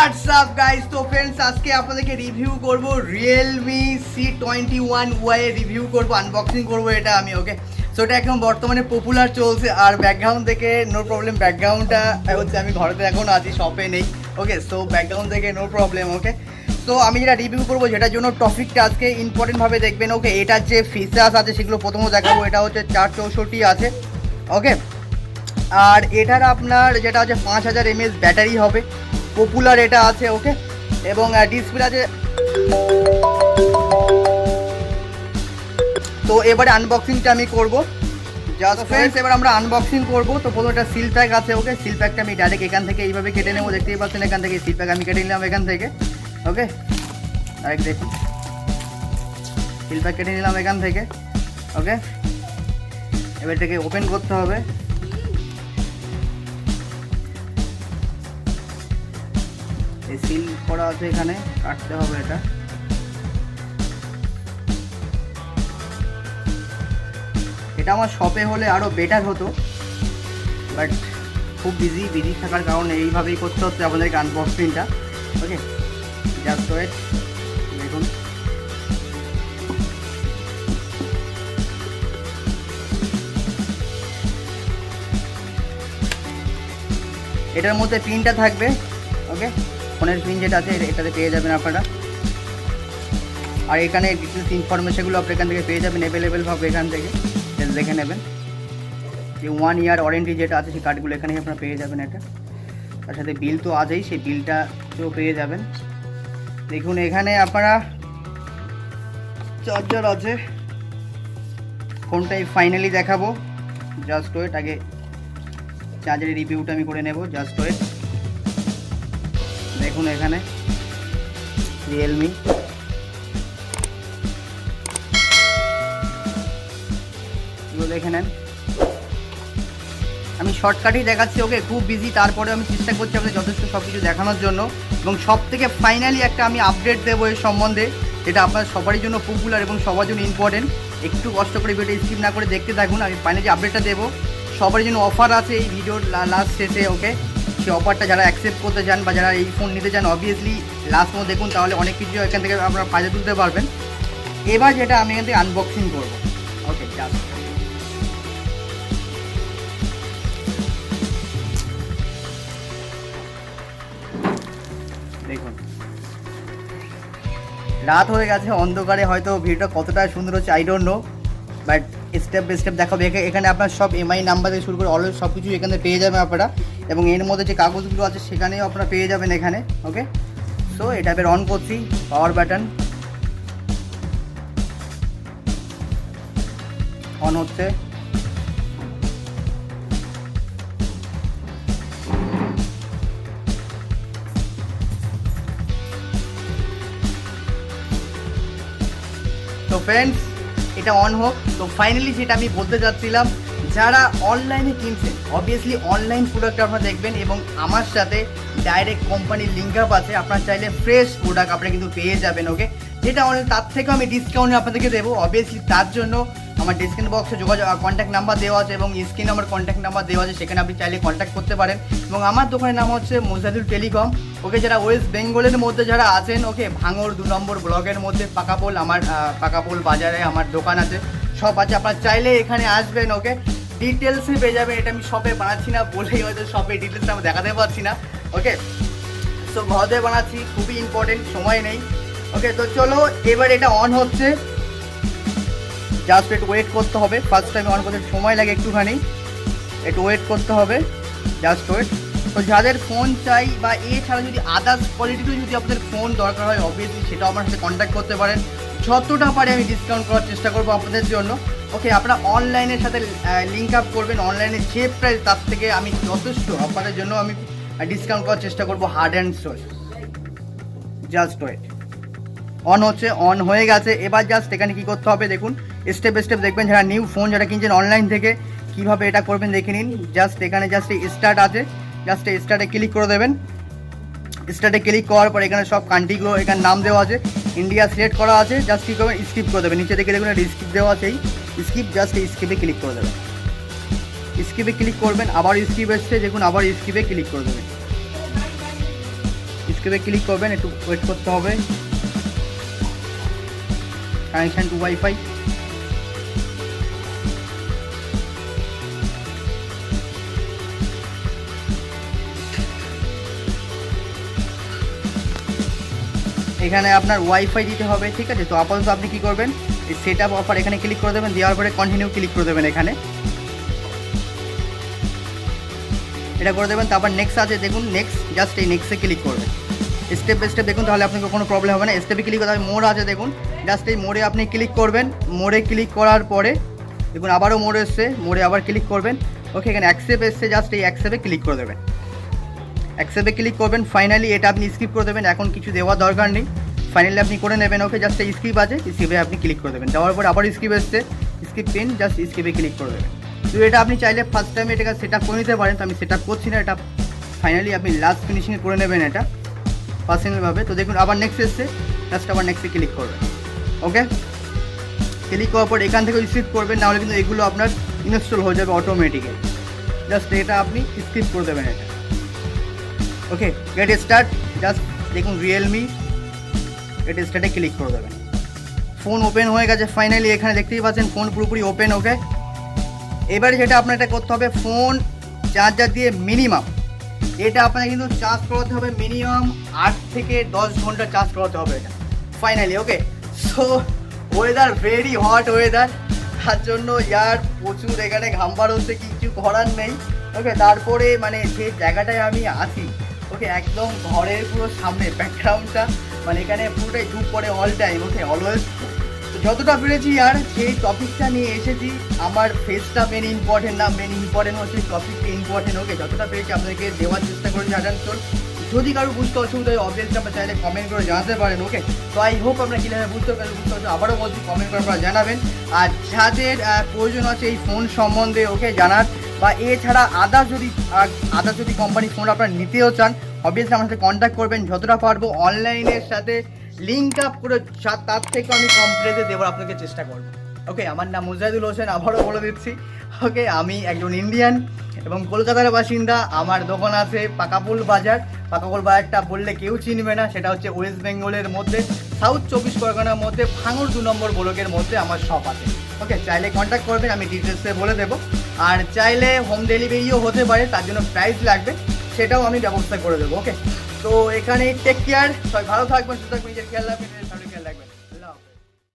WhatsApp guys, তো friends আজকে আপনাদেরকে রিভিউ করব Realme C21Y এর রিভিউ করব, আনবক্সিং করব এটা আমি। ওকে, সো এটা এখন বর্তমানে পপুলার চলছে। আর ব্যাকগ্রাউন্ড থেকে নো প্রবলেম, ব্যাকগ্রাউন্ডটা হচ্ছে আমি ঘরেতে এখন আছি, শপে নেই। ওকে, সো ব্যাকগ্রাউন্ড থেকে নো প্রবলেম। ওকে, সো আমি যেটা রিভিউ করবো যেটার জন্য টপিকটা আজকে ইম্পর্টেন্টভাবে দেখবেন। ওকে, এটার যে ফিচার্স আছে সেগুলো প্রথমে দেখাবো। এটা হচ্ছে 464 আছে। ওকে, আর এটার আপনার যেটা হচ্ছে 5000 mAh ব্যাটারি হবে, পপুলার এটা আছে। ওকে, এবং ডিসপ্লে আছে। তো এবারে আনবক্সিংটা আমি করবো। জাস্ট ফ্রেন্ডস এবার আমরা আনবক্সিং করবো। তো প্রথমে একটা সিল প্যাক আছে। ওকে, সিল প্যাকটা আমি ডাইরেক্ট এখান থেকে এইভাবে কেটে নেবো, দেখতেই পাচ্ছেন এখান থেকে সিল প্যাক আমি কেটে নিলাম এখান থেকে। ওকে, ডাইরেক্ট দেখুন সিল প্যাক কেটে নিলাম এখান থেকে। ওকে, এবার এটাকে ওপেন করতে হবে। সিল করা আছে, এখানে কাটতে হবে এটা। এটা আমার শপে হলে আরো বেটার হতো, বাট খুব বিজি থাকার কারণে এইভাবেই করতে হচ্ছে আপনাদেরকে আনবক্সিংটা। ওকে, জাস্ট ওয়েট। দেখুন এটার মধ্যে পিনটা থাকবে। ওকে, ফোনের পিন যেটা আছে এটাতে পেয়ে যাবেন আপনারা। আর এখানে ডিটেলস ইনফরমেশনগুলো আপনি এখান থেকে পেয়ে যাবেন অ্যাভেলেবেল ভাবে, এখান থেকে দেখে নেবেন। যে 1 ইয়ার ওয়ারেন্টি যেটা আছে সেই কার্ডগুলো এখানেই আপনারা পেয়ে যাবেন। এটা তার সাথে বিল তো আছেই, সেই বিলটাও পেয়ে যাবেন। দেখুন এখানে আপনারা চার্জার আছে। ফোনটাই ফাইনালি দেখাবো, জাস্ট ওয়েট। আগে চার্জারের রিভিউটা আমি করে নেব, জাস্ট ওয়েট। দেখুন এখানে Realme, এগুলো দেখে নেন। আমি শর্টকাটেই দেখাচ্ছি। ওকে, খুব বিজি, তারপরে আমি চেষ্টা করছি আপনাদের যথেষ্ট সব কিছু দেখানোর জন্য। এবং সব থেকে ফাইনালি একটা আমি আপডেট দেবো এর সম্বন্ধে, যেটা আপনার সবারই জন্য পপুলার এবং সবার জন্য ইম্পর্টেন্ট। একটু কষ্ট করে ভিডিওটা স্কিপ না করে দেখতে থাকুন। আমি ফাইনালি যে আপডেটটা দেবো, সবার জন্য অফার আছে এই ভিডিওর লাস্ট শেষে। ওকে, সেই অফারটা যারা অ্যাকসেপ্ট করতে চান বা যারা এই ফোন নিতে চান, অবভিয়াসলি লাস্ট মধ্যে দেখুন, তাহলে অনেক কিছু এখান থেকে আপনারা ফায়দা তুলতে পারবেন। এবার যেটা আমি এখান থেকে আনবক্সিং করবো। ওকে, জাস্ট দেখুন রাত হয়ে গেছে, অন্ধকারে হয়তো ভিডিওটা কতটা সুন্দর হচ্ছে I don't know, but step by step দেখাবো। এখানে আপনার সব এমআই নাম্বার থেকে শুরু করে অলওয়েজ সব কিছু এখানে পেয়ে যাবেন আপনারা। এবং এর মধ্যে যে কাগজগুলো আছে সেখানেও আপনারা পেয়ে যাবেন এখানে। ওকে, সো এটা এবার অন করছি, পাওয়ার বাটন অন হচ্ছে। তো ফ্রেন্ডস এটা অন হোক। তো ফাইনালি যেটা আমি বলতে চাচ্ছিলাম, যারা অনলাইনে কিনছেন, অবভিয়াসলি অনলাইন প্রোডাক্ট আপনারা দেখবেন এবং আমার সাথে ডাইরেক্ট কোম্পানির লিঙ্ক আপ আছে। আপনারা চাইলে ফ্রেশ প্রোডাক্ট আপনারা কিন্তু পেয়ে যাবেন। ওকে, যেটা অনলাইন তার থেকেও আমি ডিসকাউন্ট আপনাদেরকে দেবো। অবভিয়াসলি তার জন্য আমার ডিসক্রিপশন বক্সে যোগাযোগ কন্ট্যাক্ট নাম্বার দেওয়া আছে এবং স্ক্রিনে আমার কন্ট্যাক্ট নাম্বার দেওয়া আছে, সেখানে আপনি চাইলে কন্ট্যাক্ট করতে পারেন। এবং আমার দোকানের নাম হচ্ছে মোজাহিদুল টেলিকম। ওকে, যারা ওয়েস্ট বেঙ্গলের মধ্যে যারা আছেন, ওকে, ভাঙড় 2 নম্বর ব্লকের মধ্যে পাকাপোল, আমার পাকাপোল বাজারে আমার দোকান আছে, সব আছে। আপনারা চাইলে এখানে আসবেন। ওকে, ডিটেলসে পেয়ে যাবেন। এটা আমি শপে বানাচ্ছি না বলেই হয়তো শপে ডিটেলসটা আমি দেখাতে পারছি না। ওকে, সো ঘরে বানাচ্ছি, খুবই ইম্পর্টেন্ট, সময় নেই। ওকে, তো চলো এবার এটা অন হচ্ছে, জাস্ট একটু ওয়েট করতে হবে। ফার্স্ট টাইম অন করতে সময় লাগে একটুখানি, একটু ওয়েট করতে হবে, জাস্ট ওয়েট। তো যাদের ফোন চাই বা এছাড়া যদি আদার্স কোয়ালিটিরও যদি আপনাদের ফোন দরকার হয়, অবভিয়াসলি সেটাও আমার সাথে কন্ট্যাক্ট করতে পারেন। যতটা পারে আমি ডিসকাউন্ট করার চেষ্টা করবো আপনাদের জন্য। ওকে, আপনারা অনলাইনের সাথে লিঙ্ক আপ করবেন, অনলাইনে যে প্রাইস তার থেকে আমি যথেষ্ট আপনাদের জন্য আমি ডিসকাউন্ট করার চেষ্টা করবো, heart and soul. Just wait, on হচ্ছে, অন হয়ে গেছে। এবার জাস্ট এখানে কী করতে হবে দেখুন, স্টেপ বাই স্টেপ দেখবেন। যারা নিউ ফোন যারা কিনছেন অনলাইন থেকে, কীভাবে এটা করবেন দেখে নিন। জাস্ট এখানে জাস্ট স্টার্ট আছে, জাস্ট স্টার্টে ক্লিক করে দেবেন। স্টার্টে ক্লিক করার পর এখানে সব কান্ট্রিগুলো এখানে নাম দেওয়া আছে, ইন্ডিয়া সিলেক্ট করা আছে। জাস্ট কী করবেন, স্কিপ করে দেবেন। নিচে দেখে দেখুন স্কিপ দেওয়া আছে, এই স্কিপ, জাস্ট এই স্কিপে ক্লিক করে দেবেন। স্কিপে ক্লিক করবেন, আবার স্কিপ এসছে দেখুন, আবার স্কিপে ক্লিক করে দেবেন। স্কেপে ক্লিক করবেন, একটু ওয়েট করতে হবে। কানেকশান টু ওয়াইফাই, এখানে আপনার ওয়াইফাই দিতে হবে, ঠিক আছে। তো আপাতত আপনি কি করবেন, এই সেট আপ অফার এখানে ক্লিক করে দেবেন, দেওয়ার পরে কন্টিনিউ ক্লিক করে দেবেন, এখানে এটা করে দেবেন। তারপর নেক্সট আছে দেখুন, নেক্সট, জাস্ট এই নেক্সটে ক্লিক করবেন স্টেপ বাই স্টেপ, দেখুন তাহলে আপনাকে কোনো প্রবলেম হবে না। স্টেপে ক্লিক করতে হবে, মোড় আছে দেখুন, জাস্ট এই মোড়ে আপনি ক্লিক করবেন। মোড়ে ক্লিক করার পরে দেখুন আবারও মোড় এসছে, মোড়ে আবার ক্লিক করবেন। ওকে, এখানে অ্যাকসেপ্ট এসছে, জাস্ট এই অ্যাকসেপ্টে ক্লিক করে দেবেন, অ্যাকসেপ্টে ক্লিক করবেন। ফাইনালি এটা আপনি স্কিপ করে দেবেন, এখন কিছু দেওয়ার দরকার নেই, ফাইনালি আপনি করে নেবেন। ওকে, জাস্ট এই স্কিপ আছে, স্কিপে আপনি ক্লিক করে দেবেন। দেওয়ার পর আবার স্কিপ এসছে, স্কিপ পেন, জাস্ট স্কিপে ক্লিক করে দেবেন। তো এটা আপনি চাইলে ফার্স্ট টাইমে এটাকে সেট আপ করে নিতে পারেন, তো আমি সেট আপ করছি না, এটা ফাইনালি আপনি লাস্ট ফিনিশিংয়ে করে নেবেন এটা পার্সোনালভাবে। তো দেখুন আবার নেক্সট এসছে, জাস্ট আবার নেক্সটে ক্লিক করবেন। ওকে, ক্লিক করার পর এখান থেকে স্কিপ করবেন, নাহলে কিন্তু এগুলো আপনার ইনস্টল হয়ে যাবে অটোমেটিক্যালি। জাস্ট এটা আপনি স্কিপ করে দেবেন এটা। ওকে, গেট স্টার্ট, জাস্ট দেখুন রিয়েলমি, গেট স্টার্টে ক্লিক করে দেবেন। ফোন ওপেন হয়ে গেছে ফাইনালি, এখানে দেখতেই পাচ্ছেন ফোন পুরোপুরি ওপেন। ওকে, এবারে যেটা আপনার এটা করতে হবে, ফোন চার্জার দিয়ে মিনিমাম এটা আপনাকে কিন্তু চার্জ করাতে হবে, মিনিমাম 8 থেকে 10 ঘন্টা চার্জ করাতে হবে এটা finally. Okay, so weather very hot weather, তার জন্য ইয়ার প্রচুর এখানে ঘাম বার হচ্ছে, কিছু করার নেই। ওকে, তারপরে মানে যে জায়গাটায় আমি আছি, ওকে, একদম ঘরের পুরো সামনে ব্যাকগ্রাউন্ডটা, মানে এখানে পুরোটাই ধূপ পড়ে অল টাইম। ওকে, অলওয়েজ যতটা পেরেছি আর সেই টপিকটা নিয়ে এসেছি, আমার ফেসটা মেন ইম্পর্টেন্ট না, মেন ইম্পর্টেন্ট হচ্ছে টপিকটা ইম্পর্টেন্ট। ওকে, যতটা পেরেছি আপনাদেরকে দেওয়ার চেষ্টা করেছি আটানসোল। যদি কারো বুঝতে অসুবিধা হয় অবভিয়াসলি আপনারা চাইলে কমেন্ট করে জানাতে পারেন। ওকে, তো আই হোপ আপনারা কীভাবে বুঝতে পারছেন, আবারও বলছি কমেন্ট করে আপনারা জানাবেন। আর যাদের প্রয়োজন আছে এই ফোন সম্বন্ধে ওকে জানার, বা এছাড়া আদার্স যদি কোম্পানির ফোন আপনারা নিতেও চান, অবভিয়াসলি আমার সাথে কন্ট্যাক্ট করবেন, যতটা পারবো অনলাইনের সাথে লিঙ্ক আপ করে তার থেকে আমি কম প্রাইসে দেওয়ার আপনাকে চেষ্টা করবো। ওকে, আমার নাম মুজাহিদুল হোসেন, আবারও বলে দিচ্ছি। ওকে, আমি একজন ইন্ডিয়ান এবং কলকাতার বাসিন্দা। আমার দোকান আছে পাকাপুল বাজার। পাকাপুল বাজারটা বললে কেউ চিনবে না, সেটা হচ্ছে ওয়েস্ট বেঙ্গলের মধ্যে সাউথ 24 পরগনার মধ্যে ভাঙড় 2 নম্বর ব্লকের মধ্যে আমার শপ আছে। ওকে, চাইলে কন্ট্যাক্ট করবেন, আমি ডিটেলসে বলে দেবো। আর চাইলে হোম ডেলিভারিও হতে পারে, তার জন্য প্রাইস লাগবে, সেটাও আমি ব্যবস্থা করে দেবো। ওকে, তো এখানে টেক কেয়ার, সবাই ভালো থাকবেন, সুস্থ থাকবেন, নিজের খেয়াল রাখবেন।